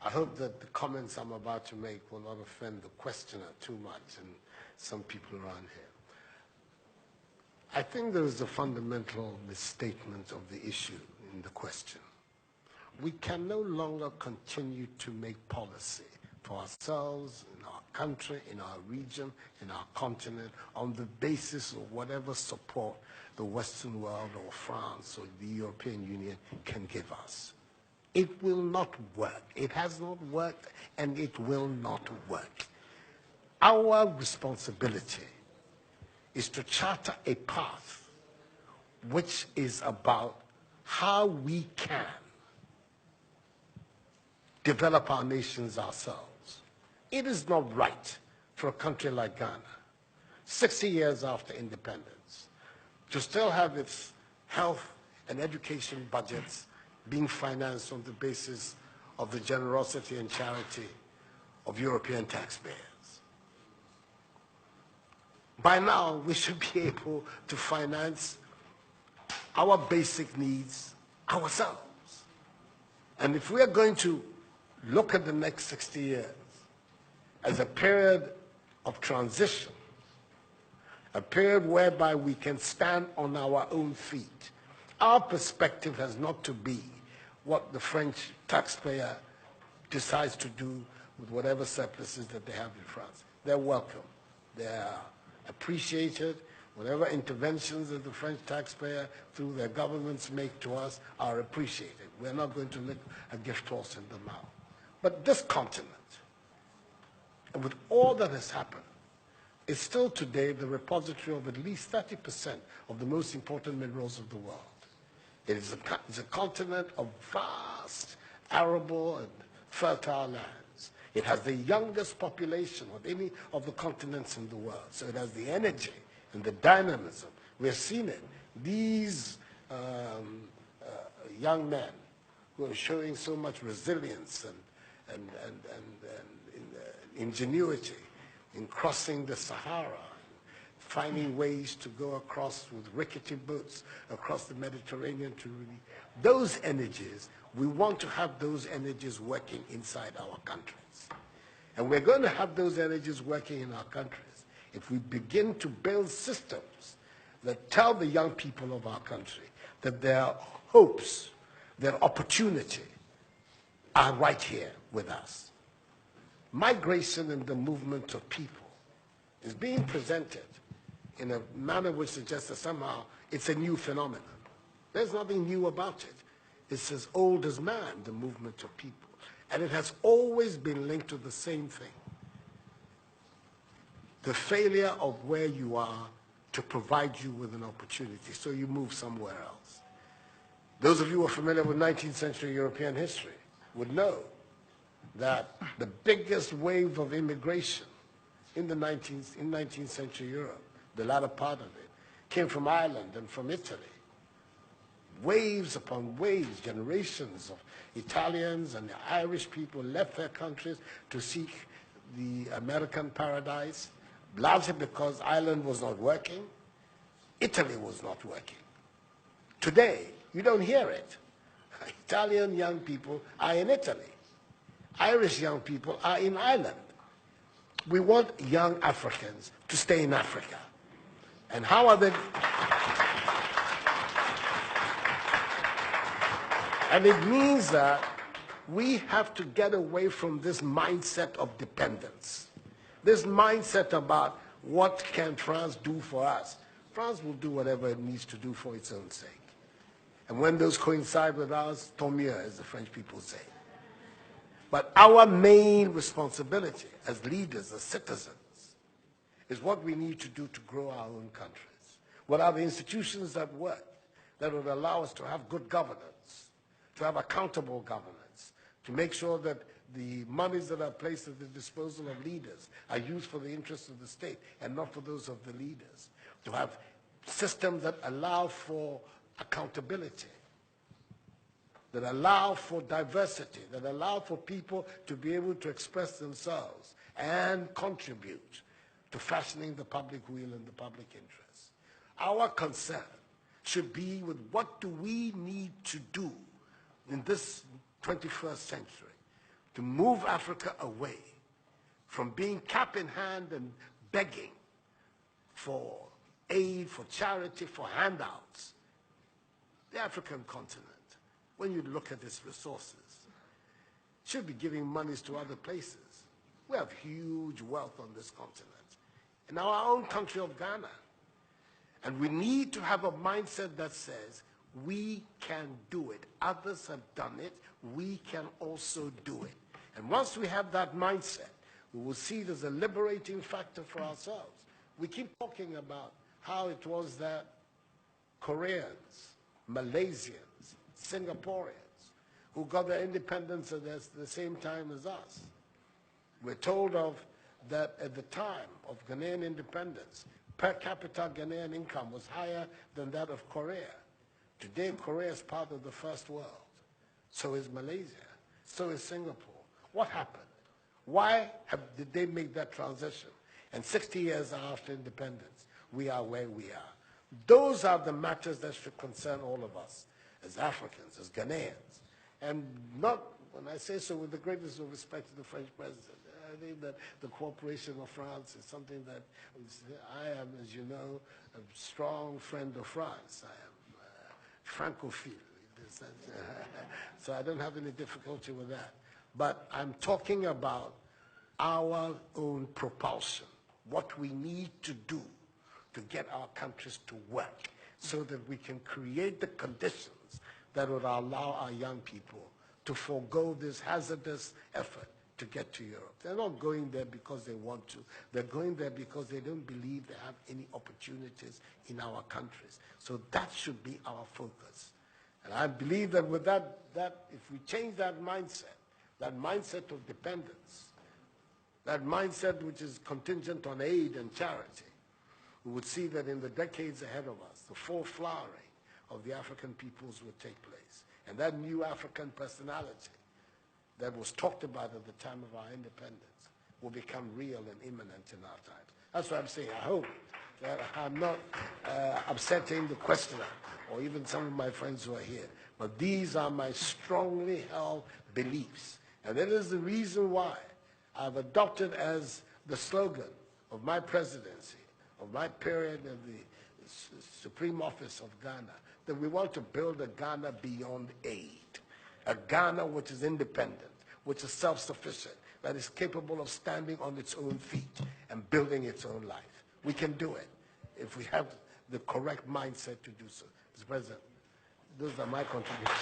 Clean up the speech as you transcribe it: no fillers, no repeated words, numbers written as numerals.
I hope that the comments I'm about to make will not offend the questioner too much and some people around here. I think there is a fundamental misstatement of the issue in the question. We can no longer continue to make policy for ourselves, in our country, in our region, in our continent, on the basis of whatever support the Western world or France or the European Union can give us. It will not work. It has not worked, and it will not work. Our responsibility is to charter a path which is about how we can develop our nations ourselves. It is not right for a country like Ghana, 60 years after independence, to still have its health and education budgets being financed on the basis of the generosity and charity of European taxpayers. By now, we should be able to finance our basic needs ourselves. And if we are going to look at the next 60 years as a period of transition, a period whereby we can stand on our own feet, our perspective has not to be what the French taxpayer decides to do with whatever surpluses that they have in France. They're welcome. They're appreciated. Whatever interventions that the French taxpayer through their governments make to us are appreciated. We're not going to lick a gift horse in the mouth. But this continent, and with all that has happened, is still today the repository of at least 30% of the most important minerals of the world. It is a continent of vast, arable, and fertile lands. It has the youngest population of any of the continents in the world. So it has the energy and the dynamism. We've seen it. These young men who are showing so much resilience and ingenuity in crossing the Sahara, finding ways to go across with rickety boats across the Mediterranean to really, those energies, we want to have those energies working inside our countries. And we're going to have those energies working in our countries if we begin to build systems that tell the young people of our country that their hopes, their opportunity are right here with us. Migration and the movement of people is being presented in a manner which suggests that somehow it's a new phenomenon. There's nothing new about it. It's as old as man, the movement of people. And it has always been linked to the same thing. The failure of where you are to provide you with an opportunity, so you move somewhere else. Those of you who are familiar with 19th century European history would know that the biggest wave of immigration in 19th century Europe, the latter part of it, came from Ireland and from Italy. Waves upon waves, generations of Italians and Irish people left their countries to seek the American paradise, largely because Ireland was not working, Italy was not working. Today, you don't hear it. Italian young people are in Italy. Irish young people are in Ireland. We want young Africans to stay in Africa. And how are they? And it means that we have to get away from this mindset of dependence. This mindset about what can France do for us. France will do whatever it needs to do for its own sake. And when those coincide with ours, tant mieux, as the French people say. But our main responsibility as leaders, as citizens, is what we need to do to grow our own countries. What are the institutions that work, that would allow us to have good governance, to have accountable governance, to make sure that the monies that are placed at the disposal of leaders are used for the interests of the state and not for those of the leaders, to have systems that allow for accountability, that allow for diversity, that allow for people to be able to express themselves and contribute to fashioning the public will and the public interest. Our concern should be with what do we need to do in this 21st century to move Africa away from being cap in hand and begging for aid, for charity, for handouts. The African continent, when you look at its resources, should be giving monies to other places. We have huge wealth on this continent, in our own country of Ghana. And we need to have a mindset that says, we can do it. Others have done it. We can also do it. And once we have that mindset, we will see it as a liberating factor for ourselves. We keep talking about how it was that Koreans, Malaysians, Singaporeans, who got their independence at the same time as us. We're told of that at the time of Ghanaian independence, per capita Ghanaian income was higher than that of Korea. Today, Korea is part of the first world. So is Malaysia. So is Singapore. What happened? Why did they make that transition? And 60 years after independence, we are where we are. Those are the matters that should concern all of us as Africans, as Ghanaians. And not, when I say so, with the greatest of respect to the French president. I think that the cooperation of France is something that I am, as you know, a strong friend of France. I am Francophile. So I don't have any difficulty with that. But I'm talking about our own propulsion, what we need to do to get our countries to work so that we can create the conditions that would allow our young people to forego this hazardous effort to get to Europe. They're not going there because they want to. They're going there because they don't believe they have any opportunities in our countries. So that should be our focus. And I believe that with that if we change that mindset of dependence, that mindset which is contingent on aid and charity, we would see that in the decades ahead of us, the full flowering of the African peoples would take place. And that new African personality that was talked about at the time of our independence will become real and imminent in our times. That's what I'm saying. I hope that I'm not upsetting the questioner or even some of my friends who are here. But these are my strongly held beliefs. And that is the reason why I've adopted as the slogan of my presidency, of my period of the Supreme Office of Ghana, that we want to build a Ghana beyond aid. A Ghana which is independent, which is self-sufficient, that is capable of standing on its own feet and building its own life. We can do it if we have the correct mindset to do so. Mr. President, those are my contributions.